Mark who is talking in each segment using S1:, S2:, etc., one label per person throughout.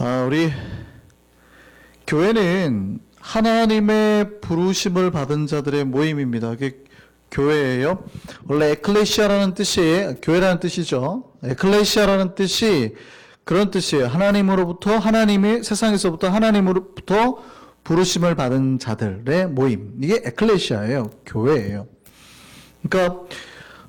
S1: 우리 교회는 하나님의 부르심을 받은 자들의 모임입니다. 그게 교회예요. 원래 에클레시아라는 뜻이 교회라는 뜻이죠. 에클레시아라는 뜻이 그런 뜻이에요. 하나님으로부터 세상에서부터 하나님으로부터 부르심을 받은 자들의 모임. 이게 에클레시아예요. 교회예요. 그러니까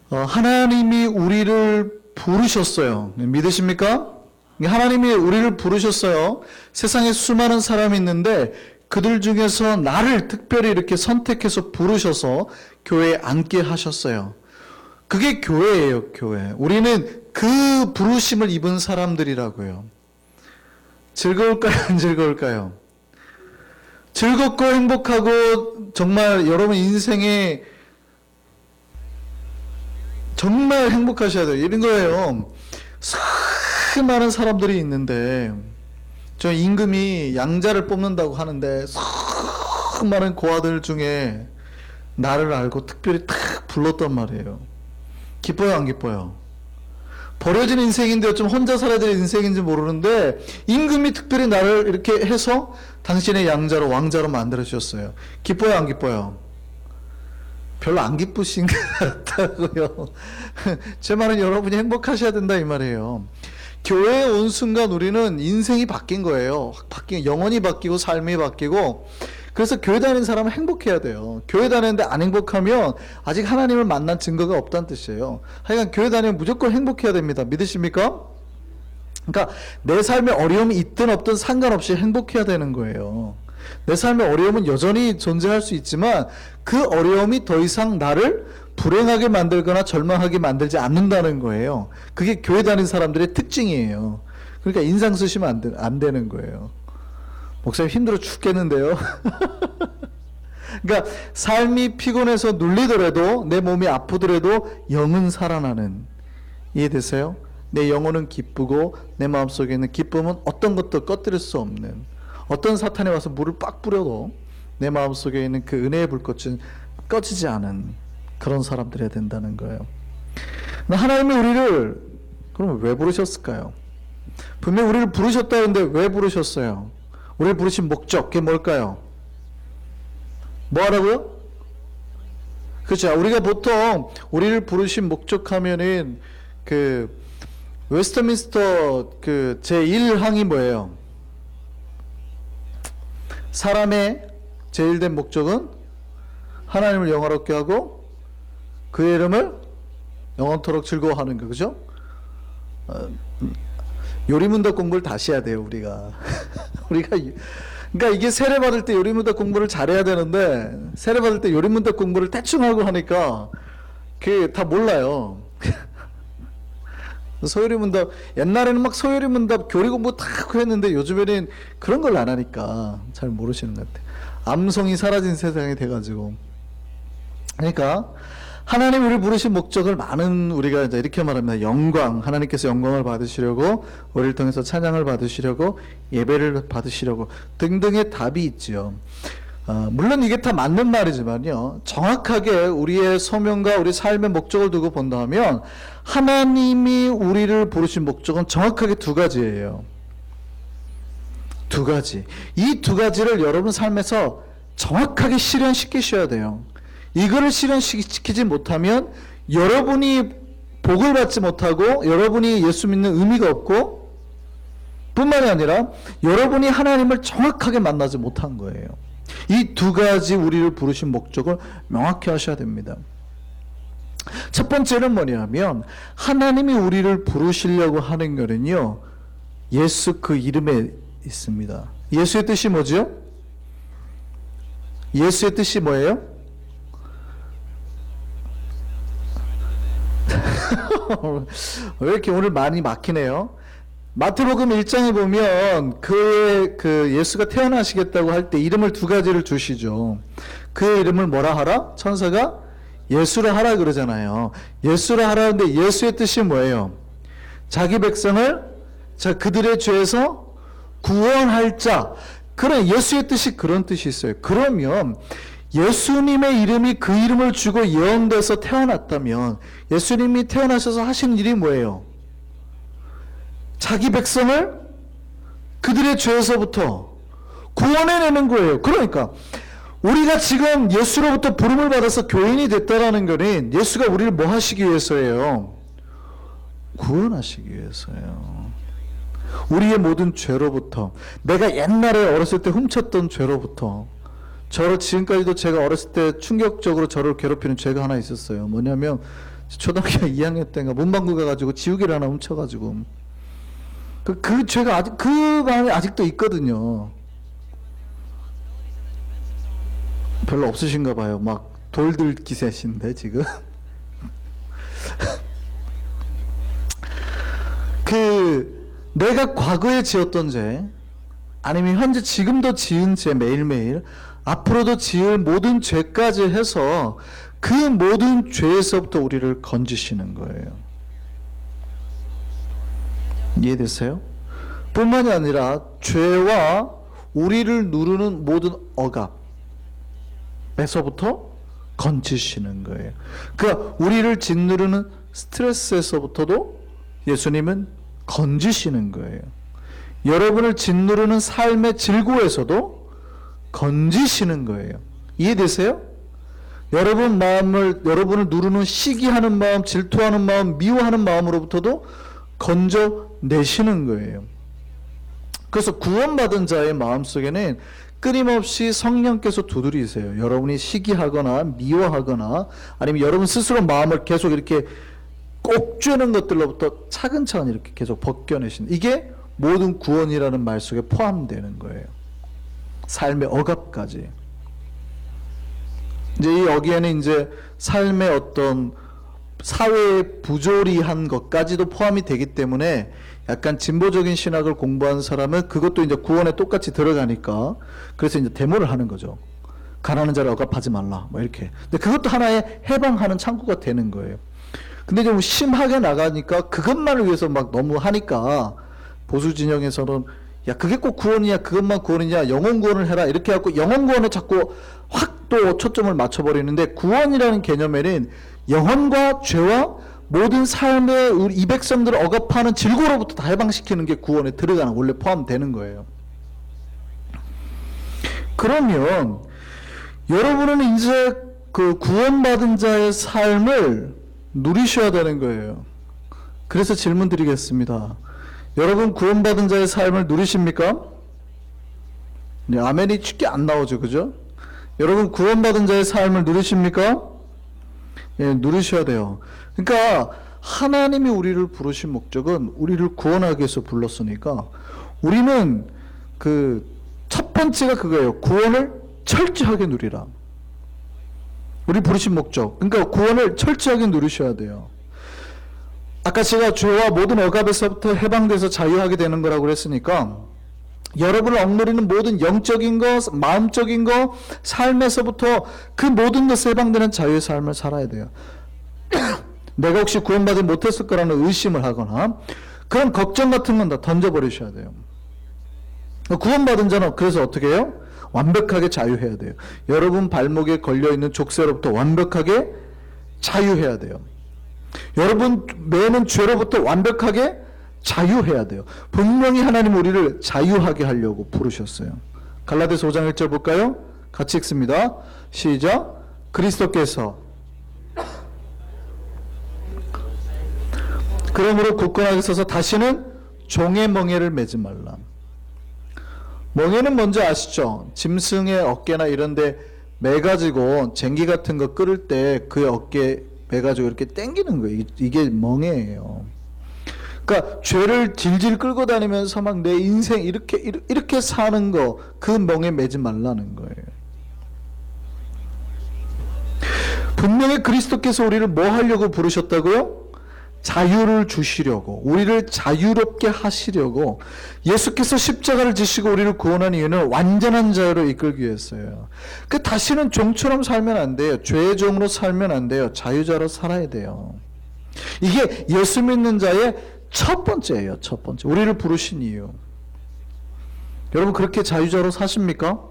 S1: 하나님이 우리를 부르셨어요. 믿으십니까? 하나님이 우리를 부르셨어요. 세상에 수많은 사람이 있는데 그들 중에서 나를 특별히 이렇게 선택해서 부르셔서 교회에 앉게 하셨어요. 그게 교회예요, 교회. 우리는 그 부르심을 입은 사람들이라고요. 즐거울까요, 안 즐거울까요? 즐겁고 행복하고 정말 여러분 인생에 정말 행복하셔야 돼요. 이런 거예요. 수많은 사람들이 있는데 저 임금이 양자를 뽑는다고 하는데 수많은 고아들 중에 나를 알고 특별히 탁 불렀단 말이에요. 기뻐요, 안 기뻐요? 버려진 인생인데 좀 혼자 살아야 될 인생인지 모르는데 임금이 특별히 나를 이렇게 해서 당신의 양자로 왕자로 만들어 주셨어요. 기뻐요, 안 기뻐요? 별로 안 기쁘신 것 같다고요. 제 말은 여러분이 행복하셔야 된다 이 말이에요. 교회에 온 순간 우리는 인생이 바뀐 거예요. 영혼이 바뀌고 삶이 바뀌고. 그래서 교회 다니는 사람은 행복해야 돼요. 교회 다니는데 안 행복하면 아직 하나님을 만난 증거가 없다는 뜻이에요. 하여간 교회 다니면 무조건 행복해야 됩니다. 믿으십니까? 그러니까 내 삶에 어려움이 있든 없든 상관없이 행복해야 되는 거예요. 내 삶에 어려움은 여전히 존재할 수 있지만 그 어려움이 더 이상 나를 불행하게 만들거나 절망하게 만들지 않는다는 거예요. 그게 교회 다니는 사람들의 특징이에요. 그러니까 인상 쓰시면 안 되는 거예요. 목사님 힘들어 죽겠는데요. 그러니까 삶이 피곤해서 눌리더라도 내 몸이 아프더라도 영은 살아나는. 이해되세요? 내 영혼은 기쁘고 내 마음속에 있는 기쁨은 어떤 것도 꺼뜨릴 수 없는, 어떤 사탄이 와서 물을 빡 뿌려도 내 마음속에 있는 그 은혜의 불꽃은 꺼지지 않은 그런 사람들이 된다는 거예요. 하나님이 우리를 그럼 왜 부르셨을까요? 분명히 우리를 부르셨다는데 왜 부르셨어요? 우리를 부르신 목적, 그게 뭘까요? 뭐 하라고요? 그렇죠. 우리가 보통 우리를 부르신 목적 하면은 그 웨스트민스터 그 제1항이 뭐예요? 사람의 제일된 목적은 하나님을 영화롭게 하고 그의 이름을 영원토록 즐거워하는 거, 그죠? 요리문답 공부를 다시 해야 돼요, 우리가. 그러니까 이게 세례받을 때 요리문답 공부를 잘해야 되는데, 세례받을 때 요리문답 공부를 대충 하고 하니까, 그게 다 몰라요. 소요리문답, 옛날에는 막 소요리문답 교리 공부 다 했는데, 요즘에는 그런 걸 안 하니까 잘 모르시는 것 같아요. 암송이 사라진 세상이 돼가지고. 그러니까, 하나님 우리를 부르신 목적을 많은 우리가 이제 이렇게 말합니다. 영광, 하나님께서 영광을 받으시려고, 우리를 통해서 찬양을 받으시려고, 예배를 받으시려고 등등의 답이 있지요. 물론 이게 다 맞는 말이지만요. 정확하게 우리의 소명과 우리 삶의 목적을 두고 본다면 하나님이 우리를 부르신 목적은 정확하게 두 가지예요. 두 가지. 이 두 가지를 여러분 삶에서 정확하게 실현시키셔야 돼요. 이거를 실현시키지 못하면 여러분이 복을 받지 못하고 여러분이 예수 믿는 의미가 없고 뿐만이 아니라 여러분이 하나님을 정확하게 만나지 못한 거예요. 이 두 가지 우리를 부르신 목적을 명확히 하셔야 됩니다. 첫 번째는 뭐냐면 하나님이 우리를 부르시려고 하는 것은요, 예수 그 이름에 있습니다. 예수의 뜻이 뭐죠? 예수의 뜻이 뭐예요? 왜 이렇게 오늘 많이 막히네요. 마태복음 1장에 보면 그 예수가 태어나시겠다고 할 때 이름을 두 가지를 주시죠. 그 이름을 뭐라 하라? 천사가 예수라 하라 그러잖아요. 예수라 하라는데 예수의 뜻이 뭐예요? 자기 백성을 그들의 죄에서 구원할 자. 그런 예수의 뜻이 그런 뜻이 있어요. 그러면 예수님의 이름이 그 이름을 주고 예언돼서 태어났다면 예수님이 태어나셔서 하신 일이 뭐예요? 자기 백성을 그들의 죄에서부터 구원해내는 거예요. 그러니까 우리가 지금 예수로부터 부름을 받아서 교인이 됐다라는 것은 예수가 우리를 뭐 하시기 위해서예요? 구원하시기 위해서예요. 우리의 모든 죄로부터, 내가 옛날에 어렸을 때 훔쳤던 죄로부터, 저를 지금까지도 제가 어렸을 때 충격적으로 저를 괴롭히는 죄가 하나 있었어요. 뭐냐면 초등학교 2학년 때인가 문방구 가가지고 지우개를 하나 훔쳐가지고 그 죄가 아직 그 마음에 아직도 있거든요. 별로 없으신가 봐요. 막 돌들 기세신데 지금. 내가 과거에 지었던 죄, 아니면 현재 지금도 지은 죄, 매일매일 앞으로도 지을 모든 죄까지 해서 그 모든 죄에서부터 우리를 건지시는 거예요. 이해되세요? 뿐만이 아니라 죄와 우리를 누르는 모든 억압에서부터 건지시는 거예요. 그러니까 우리를 짓누르는 스트레스에서부터도 예수님은 건지시는 거예요. 여러분을 짓누르는 삶의 질고에서도 건지시는 거예요. 이해되세요? 여러분을 누르는 시기하는 마음, 질투하는 마음, 미워하는 마음으로부터도 건져내시는 거예요. 그래서 구원받은 자의 마음속에는 끊임없이 성령께서 두드리세요. 여러분이 시기하거나 미워하거나 아니면 여러분 스스로 마음을 계속 이렇게 꼭 쬐는 것들로부터 차근차근 이렇게 계속 벗겨내신, 이게 모든 구원이라는 말 속에 포함되는 거예요. 삶의 억압까지. 이제 이 여기에는 이제 삶의 어떤 사회의 부조리한 것까지도 포함이 되기 때문에 약간 진보적인 신학을 공부한 사람은 그것도 이제 구원에 똑같이 들어가니까 그래서 이제 데모를 하는 거죠. 가난한 자를 억압하지 말라, 뭐 이렇게. 근데 그것도 하나의 해방하는 창구가 되는 거예요. 근데 좀 심하게 나가니까 그것만을 위해서 막 너무 하니까 보수 진영에서는 야 그게 꼭 구원이냐, 그것만 구원이냐, 영혼 구원을 해라 이렇게 해갖고 영혼 구원에 자꾸 확 또 초점을 맞춰버리는데, 구원이라는 개념에는 영혼과 죄와 모든 삶의 우리 이 백성들을 억압하는 질고로부터 다 해방시키는 게 구원에 들어가는, 원래 포함되는 거예요. 그러면 여러분은 이제 그 구원받은 자의 삶을 누리셔야 되는 거예요. 그래서 질문 드리겠습니다. 여러분 구원받은 자의 삶을 누리십니까? 네, 아멘이 쉽게 안 나오죠, 그죠? 여러분 구원받은 자의 삶을 누리십니까? 예, 누리셔야 돼요. 그러니까 하나님이 우리를 부르신 목적은 우리를 구원하기 위해서 불렀으니까 우리는 그 첫 번째가 그거예요. 구원을 철저하게 누리라. 우리 부르신 목적. 그러니까 구원을 철저하게 누리셔야 돼요. 아까 제가 죄와 모든 억압에서부터 해방돼서 자유하게 되는 거라고 그랬으니까 여러분을 억누르는 모든 영적인 것, 마음적인 것, 삶에서부터 그 모든 것에 해방되는 자유의 삶을 살아야 돼요. 내가 혹시 구원받지 못했을 거라는 의심을 하거나 그런 걱정 같은 건 다 던져버리셔야 돼요. 구원받은 자는 그래서 어떻게 해요? 완벽하게 자유해야 돼요. 여러분 발목에 걸려있는 족쇄로부터 완벽하게 자유해야 돼요. 여러분 매는 죄로부터 완벽하게 자유해야 돼요. 분명히 하나님 우리를 자유하게 하려고 부르셨어요. 갈라디아서 5장 1절 볼까요? 같이 읽습니다. 시작. 그리스도께서 그러므로 굳건하게 서서 다시는 종의 멍에를 매지 말라. 멍에는 뭔지 아시죠? 짐승의 어깨나 이런데 매가지고 쟁기 같은 거 끌을 때 그 어깨 매가지고 이렇게 당기는 거예요. 이게 멍에예요. 그러니까 죄를 질질 끌고 다니면서 막 내 인생 이렇게 사는 거, 그 멍에 매지 말라는 거예요. 분명히 그리스도께서 우리를 뭐 하려고 부르셨다고요? 자유를 주시려고, 우리를 자유롭게 하시려고. 예수께서 십자가를 지시고 우리를 구원한 이유는 완전한 자유로 이끌기 위해서예요. 그 다시는 종처럼 살면 안 돼요. 죄의 종으로 살면 안 돼요. 자유자로 살아야 돼요. 이게 예수 믿는 자의 첫 번째예요. 첫 번째. 우리를 부르신 이유. 여러분 그렇게 자유자로 사십니까?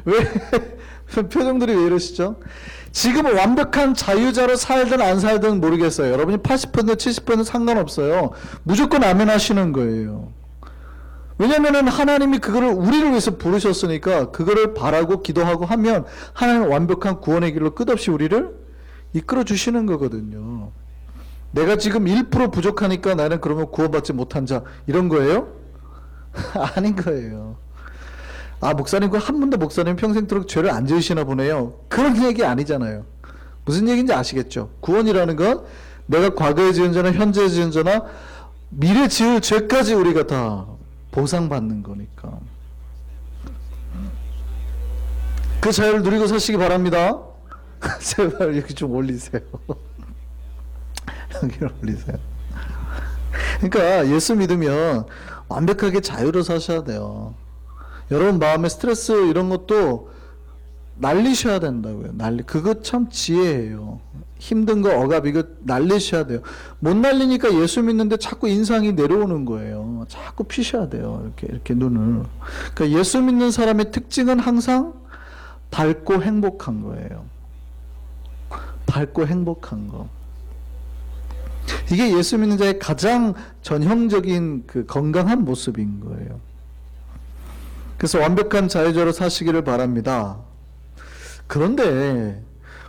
S1: 왜 표정들이 왜 이러시죠? 지금 완벽한 자유자로 살든 안 살든 모르겠어요. 여러분이 80% 70% 상관없어요. 무조건 아멘 하시는 거예요. 왜냐면은 하나님이 그거를 우리를 위해서 부르셨으니까 그거를 바라고 기도하고 하면 하나님은 완벽한 구원의 길로 끝없이 우리를 이끌어 주시는 거거든요. 내가 지금 1% 부족하니까 나는 그러면 구원받지 못한 자 이런 거예요? 아닌 거예요. 아, 목사님 그 한 번도 목사님 평생토록 죄를 안 지으시나 보네요. 그런 얘기 아니잖아요. 무슨 얘기인지 아시겠죠? 구원이라는 건 내가 과거에 지은 죄나 현재에 지은 죄나 미래 지을 죄까지 우리가 다 보상받는 거니까. 그 자유를 누리고 사시기 바랍니다. 제발 여기 좀 올리세요. 여기를 올리세요. 그러니까 예수 믿으면 완벽하게 자유로 사셔야 돼요. 여러분 마음에 스트레스 이런 것도 날리셔야 된다고요. 그거 참 지혜예요. 힘든 거 억압 이거 날리셔야 돼요. 못 날리니까 예수 믿는데 자꾸 인상이 내려오는 거예요. 자꾸 피셔야 돼요. 이렇게 눈을. 그러니까 예수 믿는 사람의 특징은 항상 밝고 행복한 거예요. 밝고 행복한 거. 이게 예수 믿는 자의 가장 전형적인 그 건강한 모습인 거예요. 그래서 완벽한 자유자로 사시기를 바랍니다. 그런데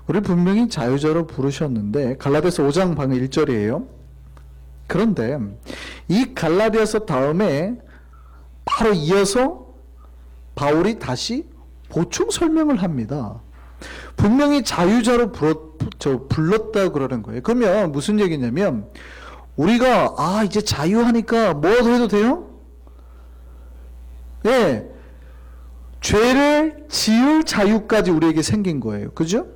S1: 우리 분명히 자유자로 부르셨는데 갈라디아서 5장 방금 1절이에요. 그런데 이 갈라디아서 다음에 바로 이어서 바울이 다시 보충 설명을 합니다. 분명히 자유자로 불렀다 그러는 거예요. 그러면 무슨 얘기냐면 우리가 이제 자유하니까 뭐라도 해도 돼요? 예, 죄를 지을 자유까지 우리에게 생긴 거예요. 그죠?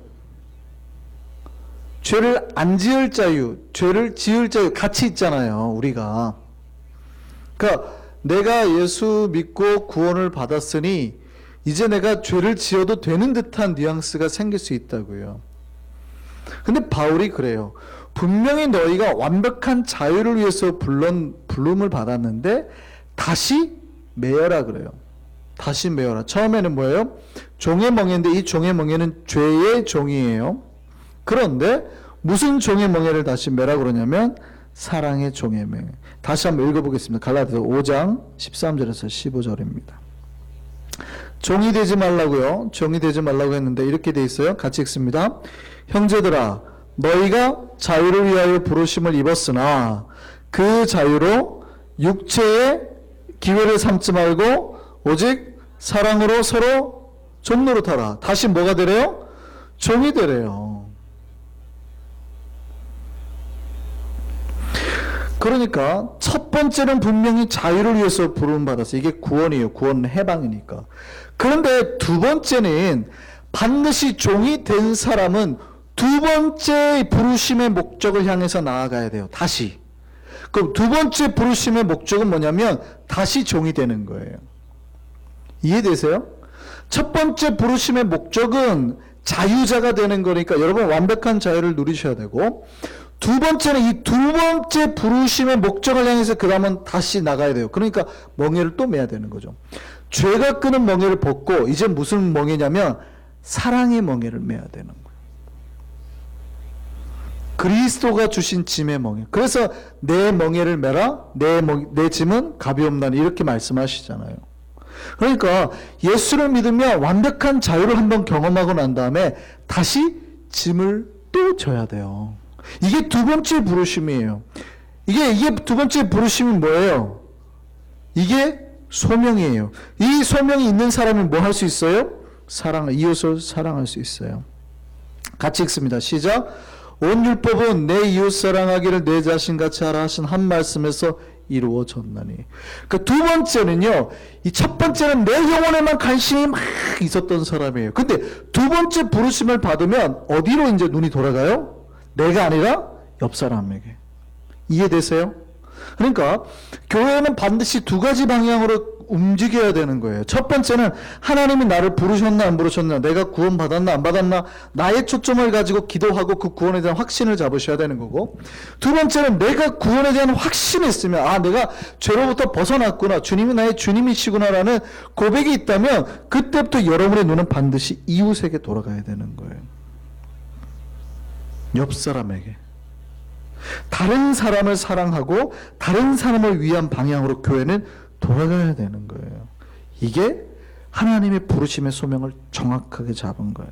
S1: 죄를 안 지을 자유, 죄를 지을 자유 같이 있잖아요. 우리가. 그러니까 내가 예수 믿고 구원을 받았으니 이제 내가 죄를 지어도 되는 듯한 뉘앙스가 생길 수 있다고요. 근데 바울이 그래요. 분명히 너희가 완벽한 자유를 위해서 부름을 받았는데 다시 매여라 그래요. 다시 매여라. 처음에는 뭐예요? 종의 멍에인데 이 종의 멍에는 죄의 종이에요. 그런데 무슨 종의 멍에를 다시 매라 그러냐면 사랑의 종의 멍에. 다시 한번 읽어보겠습니다. 갈라디아서 5장 13절에서 15절입니다. 종이 되지 말라고요. 종이 되지 말라고 했는데 이렇게 돼 있어요. 같이 읽습니다. 형제들아 너희가 자유를 위하여 부르심을 입었으나 그 자유로 육체의 기회를 삼지 말고 오직 사랑으로 서로 종 노릇하라. 다시 뭐가 되래요? 종이 되래요. 그러니까 첫 번째는 분명히 자유를 위해서 부름받았어요. 이게 구원이에요. 구원 해방이니까. 그런데 두 번째는 반드시 종이 된 사람은 두 번째 부르심의 목적을 향해서 나아가야 돼요. 다시. 그럼 두 번째 부르심의 목적은 뭐냐면 다시 종이 되는 거예요. 이해되세요? 첫 번째 부르심의 목적은 자유자가 되는 거니까 여러분 완벽한 자유를 누리셔야 되고 두 번째는 이 두 번째 부르심의 목적을 향해서 그 다음은 다시 나가야 돼요. 그러니까 멍에를 또 매야 되는 거죠. 죄가 끄는 멍에를 벗고 이제 무슨 멍에냐면 사랑의 멍에를 매야 되는 거예요. 그리스도가 주신 짐의 멍에. 그래서 내 멍에를 매라. 내 짐은 가벼움나니 이렇게 말씀하시잖아요. 그러니까 예수를 믿으면 완벽한 자유를 한번 경험하고 난 다음에 다시 짐을 또 져야 돼요. 이게 두 번째 부르심이에요. 이게 두 번째 부르심이 뭐예요? 이게 소명이에요. 이 소명이 있는 사람이 뭐 할 수 있어요? 이웃을 사랑할 수 있어요. 같이 읽습니다. 시작. 온 율법은 내 이웃 사랑하기를 내 자신같이 하라 하신 한 말씀에서 이루어졌나니. 그 두 번째는요, 이 첫 번째는 내 영혼에만 관심이 막 있었던 사람이에요. 근데 두 번째 부르심을 받으면 어디로 이제 눈이 돌아가요? 내가 아니라 옆 사람에게. 이해되세요? 그러니까 교회는 반드시 두 가지 방향으로 움직여야 되는 거예요. 첫 번째는 하나님이 나를 부르셨나 안 부르셨나, 내가 구원 받았나 안 받았나, 나의 초점을 가지고 기도하고 그 구원에 대한 확신을 잡으셔야 되는 거고, 두 번째는 내가 구원에 대한 확신이 있으면 내가 죄로부터 벗어났구나, 주님이 나의 주님이시구나라는 고백이 있다면 그때부터 여러분의 눈은 반드시 이웃에게 돌아가야 되는 거예요. 옆 사람에게. 다른 사람을 사랑하고 다른 사람을 위한 방향으로 교회는 돌아가야 되는 거예요. 이게 하나님의 부르심의 소명을 정확하게 잡은 거예요.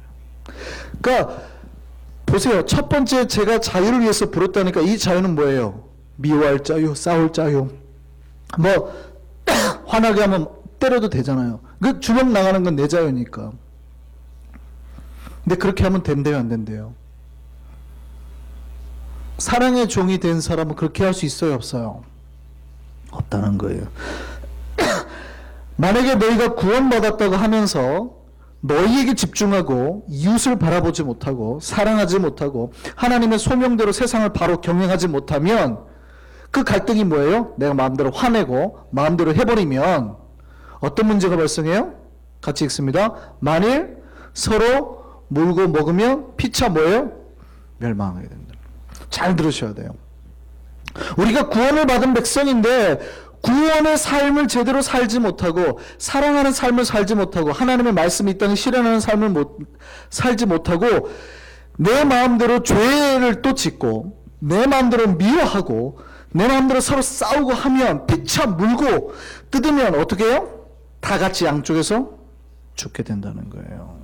S1: 그러니까 보세요. 첫 번째 제가 자유를 위해서 부르다니까 이 자유는 뭐예요? 미워할 자유, 싸울 자유. 뭐 화나게 하면 때려도 되잖아요. 그 주먹 나가는 건 내 자유니까. 근데 그렇게 하면 된대요, 안 된대요? 사랑의 종이 된 사람은 그렇게 할 수 있어요, 없어요? 없다는 거예요. 만약에 너희가 구원받았다고 하면서 너희에게 집중하고 이웃을 바라보지 못하고 사랑하지 못하고 하나님의 소명대로 세상을 바로 경영하지 못하면 그 갈등이 뭐예요? 내가 마음대로 화내고 마음대로 해버리면 어떤 문제가 발생해요? 같이 읽습니다. 만일 서로 물고 먹으면 피차 뭐예요? 멸망하게 된다. 잘 들으셔야 돼요. 우리가 구원을 받은 백성인데 구원의 삶을 제대로 살지 못하고 사랑하는 삶을 살지 못하고 하나님의 말씀이 있다는 실현하는 삶을 살지 못하고 내 마음대로 죄를 또 짓고 내 마음대로 미워하고 내 마음대로 서로 싸우고 하면 피차 물고 뜯으면 어떻게 해요? 다 같이 양쪽에서 죽게 된다는 거예요.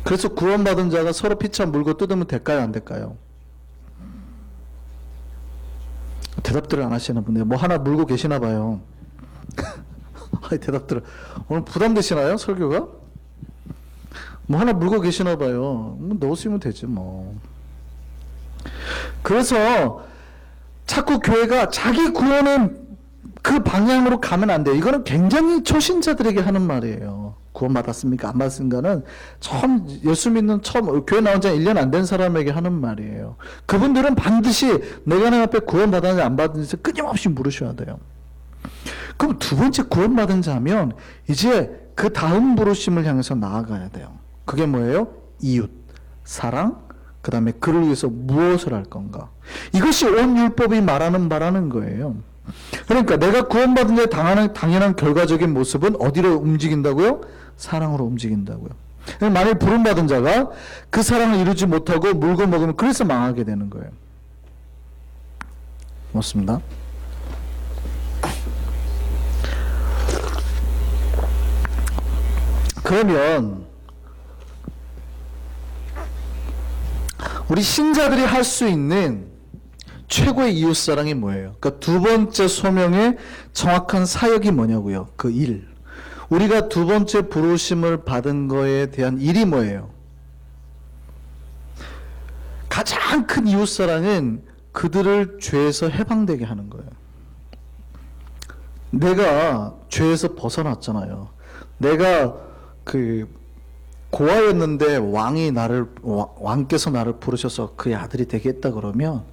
S1: 그래서 구원받은 자가 서로 피차 물고 뜯으면 될까요? 안 될까요? 대답들을 안 하시는 분들 뭐 하나 물고 계시나 봐요. 대답들을 오늘 부담되시나요? 설교가? 뭐 하나 물고 계시나 봐요. 뭐 넣으시면 되지 뭐. 그래서 자꾸 교회가 자기 구원은 그 방향으로 가면 안 돼요. 이거는 굉장히 초신자들에게 하는 말이에요. 구원 받았습니까? 안 받았습니까는 처음 예수 믿는 처음 교회 나온 지 1년 안 된 사람에게 하는 말이에요. 그분들은 반드시 내가 하나님 앞에 구원 받았는지 안 받았는지 끊임없이 물으셔야 돼요. 그럼 두 번째 구원 받은 자면 이제 그 다음 부르심을 향해서 나아가야 돼요. 그게 뭐예요? 이웃, 사랑, 그 다음에 그를 위해서 무엇을 할 건가. 이것이 온 율법이 말하는 바라는 거예요. 그러니까 내가 구원받은 자의 당연한 결과적인 모습은 어디로 움직인다고요? 사랑으로 움직인다고요. 만일 부름받은 자가 그 사랑을 이루지 못하고 물고 먹으면 그래서 망하게 되는 거예요. 맞습니다. 그러면 우리 신자들이 할 수 있는 최고의 이웃사랑이 뭐예요? 그러니까 두 번째 소명의 정확한 사역이 뭐냐고요? 그 일. 우리가 두 번째 부르심을 받은 거에 대한 일이 뭐예요? 가장 큰 이웃사랑은 그들을 죄에서 해방되게 하는 거예요. 내가 죄에서 벗어났잖아요. 내가 고아였는데 왕께서 나를 부르셔서 그의 아들이 되겠다 그러면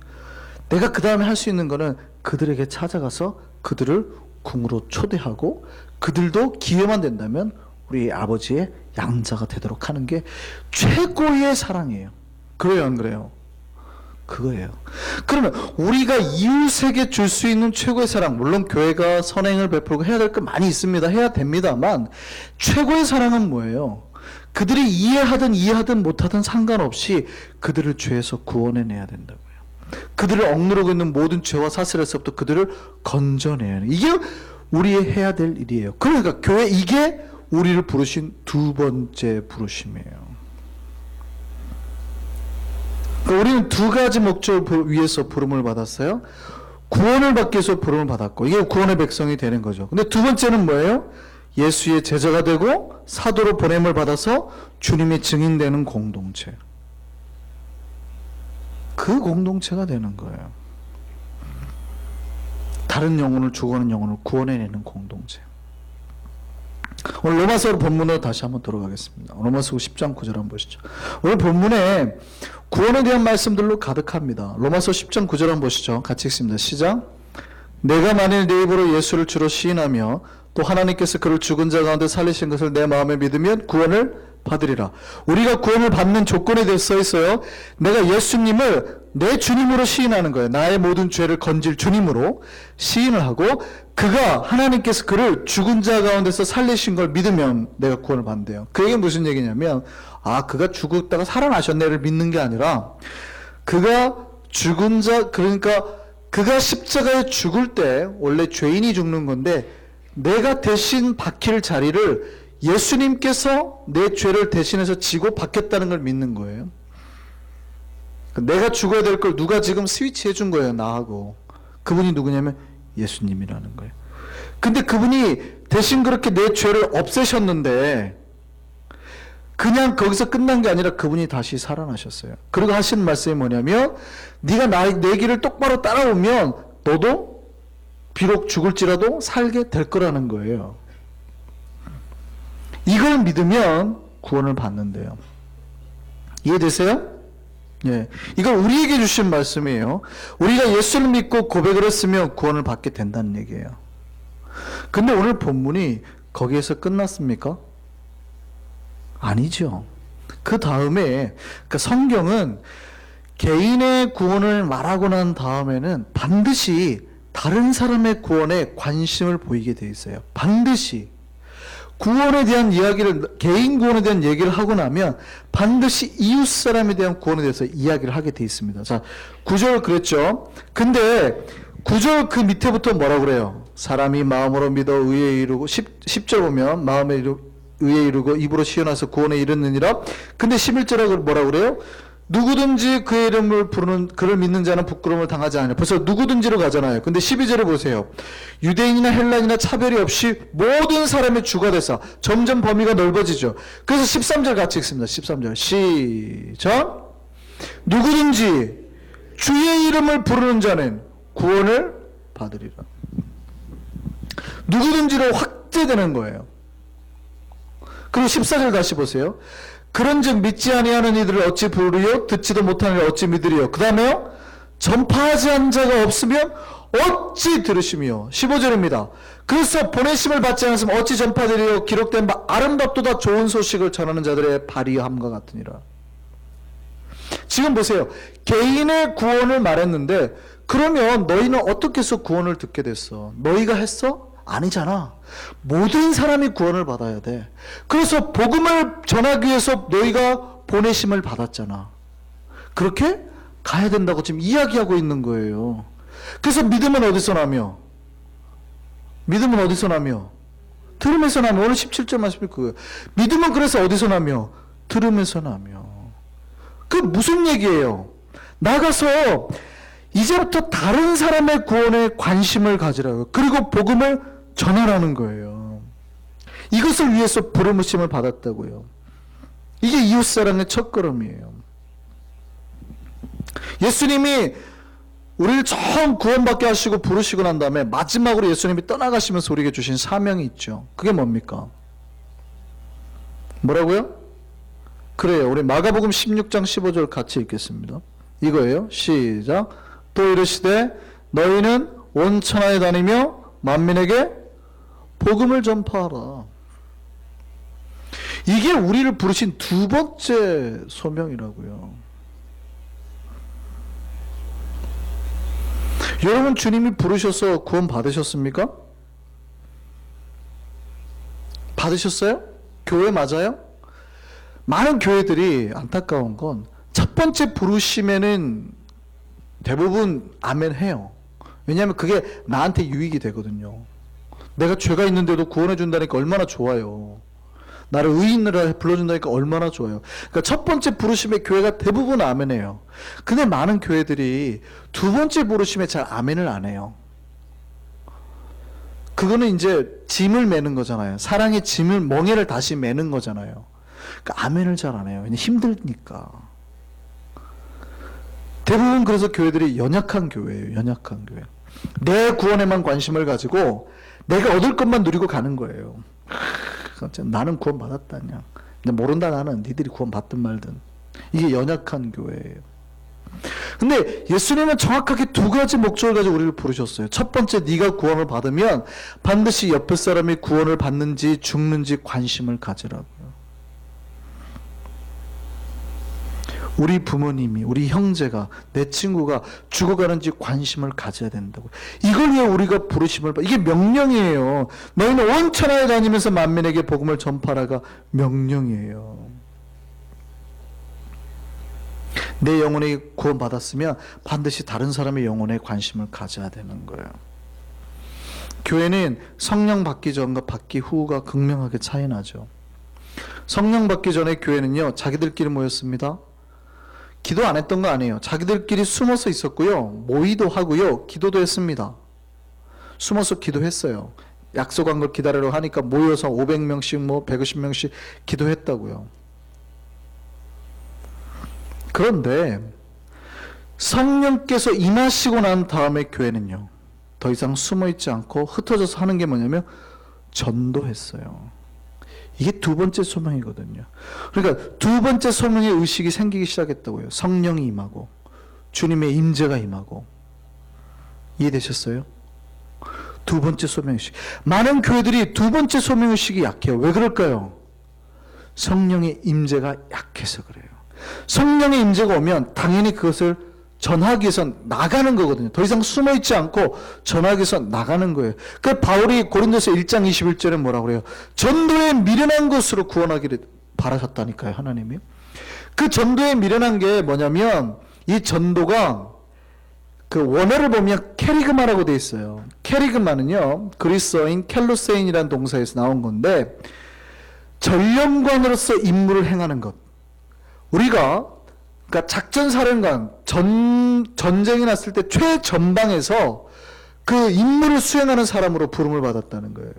S1: 내가 그 다음에 할 수 있는 거는 그들에게 찾아가서 그들을 궁으로 초대하고 그들도 기회만 된다면 우리 아버지의 양자가 되도록 하는 게 최고의 사랑이에요. 그래요, 안 그래요? 그거예요. 그러면 우리가 이웃에게 줄 수 있는 최고의 사랑, 물론 교회가 선행을 베풀고 해야 될 거 많이 있습니다. 해야 됩니다만 최고의 사랑은 뭐예요? 그들이 이해하든 못하든 상관없이 그들을 죄에서 구원해내야 된다고요. 그들을 억누르고 있는 모든 죄와 사슬에서부터 그들을 건져내야 해요. 이게 우리의 해야 될 일이에요. 그러니까 교회 이게 우리를 부르신 두 번째 부르심이에요. 그러니까 우리는 두 가지 목적을 위해서 부름을 받았어요. 구원을 받기 위해서 부름을 받았고 이게 구원의 백성이 되는 거죠. 근데 두 번째는 뭐예요? 예수의 제자가 되고 사도로 보냄을 받아서 주님의 증인되는 공동체. 그 공동체가 되는 거예요. 다른 영혼을 죽어가는 영혼을 구원해내는 공동체. 오늘 로마서 본문으로 다시 한번 돌아가겠습니다. 로마서 10장 9절 한번 보시죠. 오늘 본문에 구원에 대한 말씀들로 가득합니다. 로마서 10장 9절 한번 보시죠. 같이 읽습니다. 시작. 내가 만일 내 입으로 예수를 주로 시인하며 또 하나님께서 그를 죽은 자 가운데 살리신 것을 내 마음에 믿으면 구원을 받으리라. 우리가 구원을 받는 조건에 대해서 써 있어요. 내가 예수님을 내 주님으로 시인하는 거예요. 나의 모든 죄를 건질 주님으로 시인을 하고 그가 하나님께서 그를 죽은 자 가운데서 살리신 걸 믿으면 내가 구원을 받는데요. 그 얘기는 무슨 얘기냐면 그가 죽었다가 살아나셨네를 믿는 게 아니라 그가 죽은 자 그러니까 그가 십자가에 죽을 때 원래 죄인이 죽는 건데 내가 대신 박힐 자리를 예수님께서 내 죄를 대신해서 지고 받겠다는 걸 믿는 거예요. 내가 죽어야 될 걸 누가 지금 스위치 해준 거예요. 나하고. 그분이 누구냐면 예수님이라는 거예요. 근데 그분이 대신 그렇게 내 죄를 없애셨는데 그냥 거기서 끝난 게 아니라 그분이 다시 살아나셨어요. 그리고 하시는 말씀이 뭐냐면 네가 내 길을 똑바로 따라오면 너도 비록 죽을지라도 살게 될 거라는 거예요. 이걸 믿으면 구원을 받는데요. 이해되세요? 예. 이건 우리에게 주신 말씀이에요. 우리가 예수를 믿고 고백을 했으면 구원을 받게 된다는 얘기예요. 근데 오늘 본문이 거기에서 끝났습니까? 아니죠. 그 다음에 그러니까 성경은 개인의 구원을 말하고 난 다음에는 반드시 다른 사람의 구원에 관심을 보이게 돼 있어요. 반드시. 구원에 대한 이야기를, 개인 구원에 대한 얘기를 하고 나면 반드시 이웃 사람에 대한 구원에 대해서 이야기를 하게 돼 있습니다. 자, 9절 그랬죠. 근데 9절 그 밑에부터 뭐라 그래요? 사람이 마음으로 믿어 의에 이르고 10절 보면 마음에 의에 이르고 입으로 시원해서 구원에 이르느니라. 근데 11절에 뭐라 그래요? 누구든지 그의 이름을 부르는 그를 믿는 자는 부끄러움을 당하지 않으려. 벌써 누구든지로 가잖아요. 근데 12절에 보세요. 유대인이나 헬라인이나 차별이 없이 모든 사람의 주가 되사. 점점 범위가 넓어지죠. 그래서 13절 같이 읽습니다. 13절 시작. 누구든지 주의 이름을 부르는 자는 구원을 받으리라. 누구든지로 확대되는 거예요. 그리고 14절 다시 보세요. 그런즉 믿지 아니하는 이들을 어찌 부르리요? 듣지도 못하는 이를 어찌 믿으리요? 그 다음에요. 전파하지 않은 자가 없으면 어찌 들으시며. 15절입니다. 그래서 보내심을 받지 않았으면 어찌 전파되리요? 기록된 바 아름답도다 좋은 소식을 전하는 자들의 발의함과 같으니라. 지금 보세요. 개인의 구원을 말했는데 그러면 너희는 어떻게 해서 구원을 듣게 됐어? 너희가 했어? 아니잖아. 모든 사람이 구원을 받아야 돼. 그래서 복음을 전하기 위해서 너희가 보내심을 받았잖아. 그렇게 가야 된다고 지금 이야기하고 있는 거예요. 그래서 믿음은 어디서 나며? 믿음은 어디서 나며? 들음에서 나며. 오늘 17절 말씀이 그거예요. 믿음은 그래서 어디서 나며? 들음에서 나며. 그 무슨 얘기예요? 나가서 이제부터 다른 사람의 구원에 관심을 가지라고. 그리고 복음을 전하라는 거예요. 이것을 위해서 부르심을 받았다고요. 이게 이웃사랑의 첫걸음이에요. 예수님이 우리를 처음 구원받게 하시고 부르시고 난 다음에 마지막으로 예수님이 떠나가시면서 우리에게 주신 사명이 있죠. 그게 뭡니까? 뭐라고요? 그래요. 우리 마가복음 16장 15절 같이 읽겠습니다. 이거예요. 시작. 또 이르시되 너희는 온 천하에 다니며 만민에게 복음을 전파하라. 이게 우리를 부르신 두 번째 소명이라고요. 여러분 주님이 부르셔서 구원 받으셨습니까? 받으셨어요? 교회 맞아요? 많은 교회들이 안타까운 건 첫 번째 부르심에는 대부분 아멘 해요. 왜냐하면 그게 나한테 유익이 되거든요. 내가 죄가 있는데도 구원해 준다니까 얼마나 좋아요. 나를 의인으로 불러준다니까 얼마나 좋아요. 그러니까 첫 번째 부르심에 교회가 대부분 아멘해요. 근데 많은 교회들이 두 번째 부르심에 잘 아멘을 안 해요. 그거는 이제 짐을 매는 거잖아요. 사랑의 짐을, 멍에를 다시 매는 거잖아요. 그러니까 아멘을 잘 안 해요. 왜냐면 힘드니까. 대부분 그래서 교회들이 연약한 교회예요. 연약한 교회. 내 구원에만 관심을 가지고 내가 얻을 것만 누리고 가는 거예요. 나는 구원 받았다냐. 근데 모른다 나는. 니들이 구원 받든 말든. 이게 연약한 교회예요. 근데 예수님은 정확하게 두 가지 목적을 가지고 우리를 부르셨어요. 첫 번째, 네가 구원을 받으면 반드시 옆에 사람이 구원을 받는지 죽는지 관심을 가지라고요. 우리 부모님이, 우리 형제가, 내 친구가 죽어가는지 관심을 가져야 된다고. 이걸 위해 우리가 부르심을 받. 이게 명령이에요. 너희는 온 천하에 다니면서 만민에게 복음을 전파하라가 명령이에요. 내 영혼이 구원받았으면 반드시 다른 사람의 영혼에 관심을 가져야 되는 거예요. 교회는 성령 받기 전과 받기 후가 극명하게 차이 나죠. 성령 받기 전에 교회는요, 자기들끼리 모였습니다. 기도 안 했던 거 아니에요. 자기들끼리 숨어서 있었고요, 모의도 하고요, 기도도 했습니다. 숨어서 기도했어요. 약속한 걸 기다리러 하니까 모여서 500명씩 150명씩 기도했다고요. 그런데 성령께서 임하시고 난 다음에 교회는요, 더 이상 숨어있지 않고 흩어져서 하는 게 뭐냐면 전도했어요. 이게 두 번째 소명이거든요. 그러니까 두 번째 소명의 의식이 생기기 시작했다고요. 성령이 임하고 주님의 임재가 임하고. 이해되셨어요? 두 번째 소명의식. 많은 교회들이 두 번째 소명의식이 약해요. 왜 그럴까요? 성령의 임재가 약해서 그래요. 성령의 임재가 오면 당연히 그것을 전하기 위해서 나가는 거거든요. 더 이상 숨어있지 않고 전하기 위해서 나가는 거예요. 그 바울이 고린도서 1장 21절에 뭐라고 그래요? 전도에 미련한 것으로 구원하기를 바라셨다니까요, 하나님이. 그 전도에 미련한 게 뭐냐면, 이 전도가 그 원어를 보면 캐리그마라고 돼 있어요. 캐리그마는요, 그리스어인 켈로세인이라는 동사에서 나온 건데, 전령관으로서 임무를 행하는 것. 우리가 그러니까 작전사령관, 전쟁이 났을 때 최전방에서 그 임무를 수행하는 사람으로 부름을 받았다는 거예요.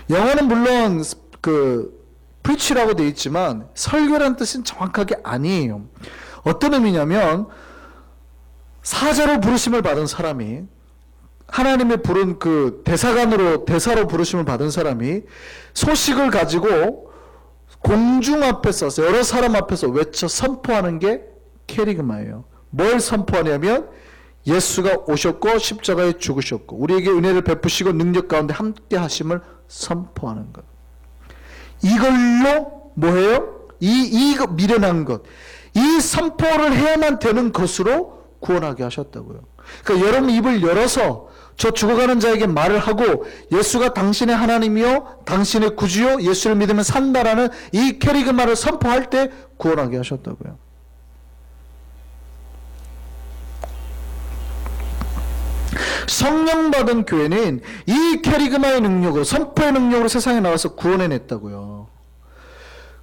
S1: 영어는 물론 그 preach라고 되어 있지만 설교라는 뜻은 정확하게 아니에요. 어떤 의미냐면, 사자로 부르심을 받은 사람이, 하나님의 부른 그 대사로 부르심을 받은 사람이 소식을 가지고 공중 앞에서, 여러 사람 앞에서 외쳐 선포하는 게 캐리그마예요. 뭘 선포하냐면, 예수가 오셨고 십자가에 죽으셨고 우리에게 은혜를 베푸시고 능력 가운데 함께 하심을 선포하는 것. 이걸로 뭐예요? 이 미련한 것, 이 선포를 해야만 되는 것으로 구원하게 하셨다고요. 그러니까 여러분 입을 열어서 저 죽어가는 자에게 말을 하고, 예수가 당신의 하나님이요 당신의 구주요 예수를 믿으면 산다라는 이 캐리그마를 선포할 때 구원하게 하셨다고요. 성령 받은 교회는 이 캐리그마의 능력으로, 선포의 능력으로 세상에 나와서 구원해냈다고요.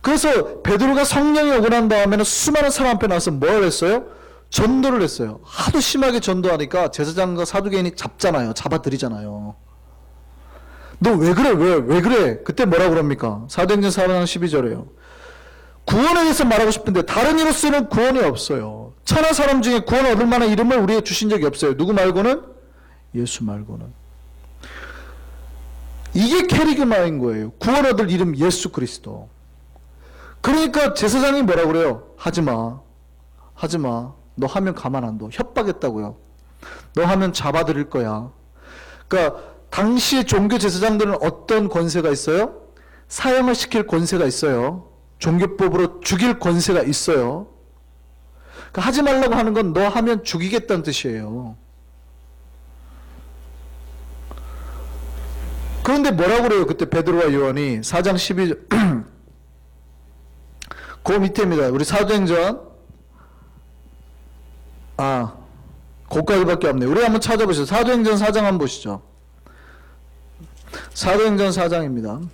S1: 그래서 베드로가 성령이 오고 난 다음에는 수많은 사람 앞에 나와서 뭘 했어요? 전도를 했어요. 하도 심하게 전도하니까 제사장과 사두개인이 잡아들이잖아요. 너 왜 그래? 왜 그래? 그때 뭐라 그럽니까? 사도행전 4장 12절에요. 구원에 대해서 말하고 싶은데 다른 이로서는 구원이 없어요. 천하 사람 중에 구원 얻을 만한 이름을 우리에게 주신 적이 없어요. 누구 말고는? 예수 말고는. 이게 캐리그마인 거예요. 구원 얻을 이름 예수 그리스도. 그러니까 제사장이 뭐라 그래요? 하지마. 너 하면 가만 안 둬. 협박했다고요. 너 하면 잡아들일 거야. 그러니까 당시의 종교 제사장들은 어떤 권세가 있어요? 사형을 시킬 권세가 있어요. 종교법으로 죽일 권세가 있어요. 그러니까 하지 말라고 하는 건 너 하면 죽이겠다는 뜻이에요. 그런데 뭐라고 그래요? 그때 베드로와 요한이 4장 12절 그 밑에입니다. 우리 사도행전 거기까지밖에 없네요. 우리 한번 찾아보시죠. 사도행전 4장 한번 보시죠. 사도행전 4장입니다.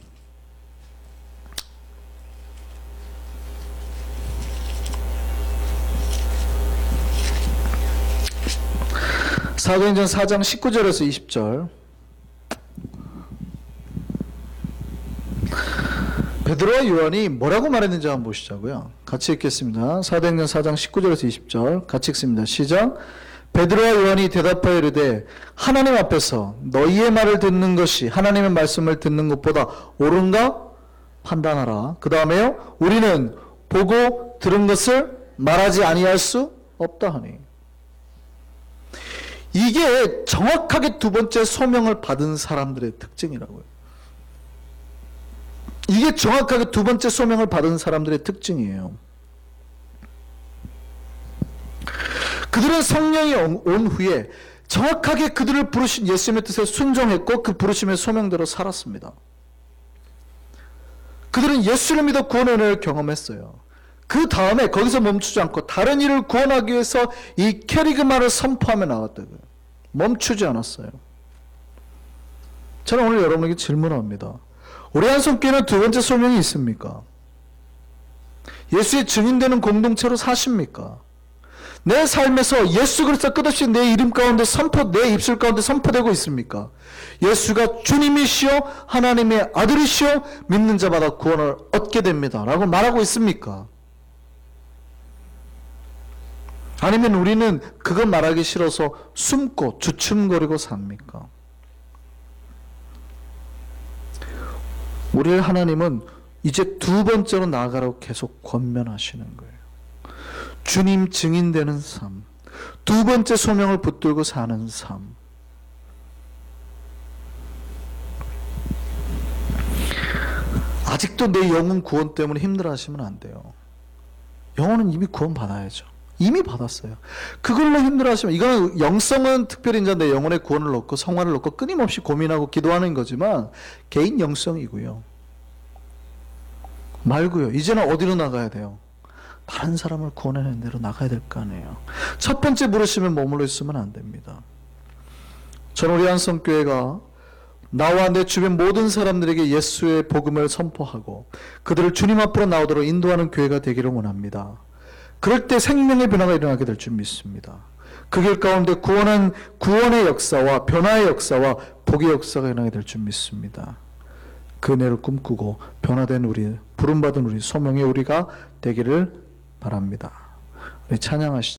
S1: 사도행전 4장 19절에서 20절. 베드로와 요한이 뭐라고 말했는지 한번 보시자고요. 같이 읽겠습니다. 사도행전 4장 19절에서 20절 같이 읽습니다. 시작. 베드로와 요한이 대답하여 이르되 하나님 앞에서 너희의 말을 듣는 것이 하나님의 말씀을 듣는 것보다 옳은가 판단하라. 그 다음에요. 우리는 보고 들은 것을 말하지 아니할 수 없다 하니. 이게 정확하게 두 번째 소명을 받은 사람들의 특징이라고요. 이게 정확하게 두 번째 소명을 받은 사람들의 특징이에요. 그들은 성령이 온 후에 정확하게 그들을 부르신 예수님의 뜻에 순종했고 그 부르심의 소명대로 살았습니다. 그들은 예수를 믿어 구원의 은혜를 경험했어요. 그 다음에 거기서 멈추지 않고 다른 이를 구원하기 위해서 이 캐리그마를 선포하며 나갔다고요. 멈추지 않았어요. 저는 오늘 여러분에게 질문합니다. 우리 한성교회는 두 번째 소명이 있습니까? 예수의 증인되는 공동체로 사십니까? 내 삶에서 예수 그리스도 끝없이 내 이름 가운데 내 입술 가운데 선포되고 있습니까? 예수가 주님이시여 하나님의 아들이시여 믿는 자마다 구원을 얻게 됩니다 라고 말하고 있습니까? 아니면 우리는 그거 말하기 싫어서 숨고 주춤거리고 삽니까? 우리의 하나님은 이제 두 번째로 나아가라고 계속 권면하시는 거예요. 주님 증인되는 삶, 두 번째 소명을 붙들고 사는 삶. 아직도 내 영혼 구원 때문에 힘들어하시면 안 돼요. 영혼은 이미 구원 받아야죠. 이미 받았어요. 그걸로 힘들어하시면, 이거는 영성은 특별히 이제 내 영혼의 구원을 놓고 성화를 놓고 끊임없이 고민하고 기도하는 거지만 개인 영성이고요. 말고요. 이제는 어디로 나가야 돼요? 다른 사람을 구원하는 데로 나가야 될 거 아니에요. 첫 번째 부르심에 머물러 있으면 안 됩니다. 저는 우리 한성교회가 나와 내 주변 모든 사람들에게 예수의 복음을 선포하고 그들을 주님 앞으로 나오도록 인도하는 교회가 되기를 원합니다. 그럴 때 생명의 변화가 일어나게 될 줄 믿습니다. 그 길 가운데 구원의 역사와 변화의 역사와 복의 역사가 일어나게 될 줄 믿습니다. 그 은혜를 꿈꾸고 변화된 우리, 부름받은 우리, 소명의 우리가 되기를 바랍니다. 우리 찬양하시죠.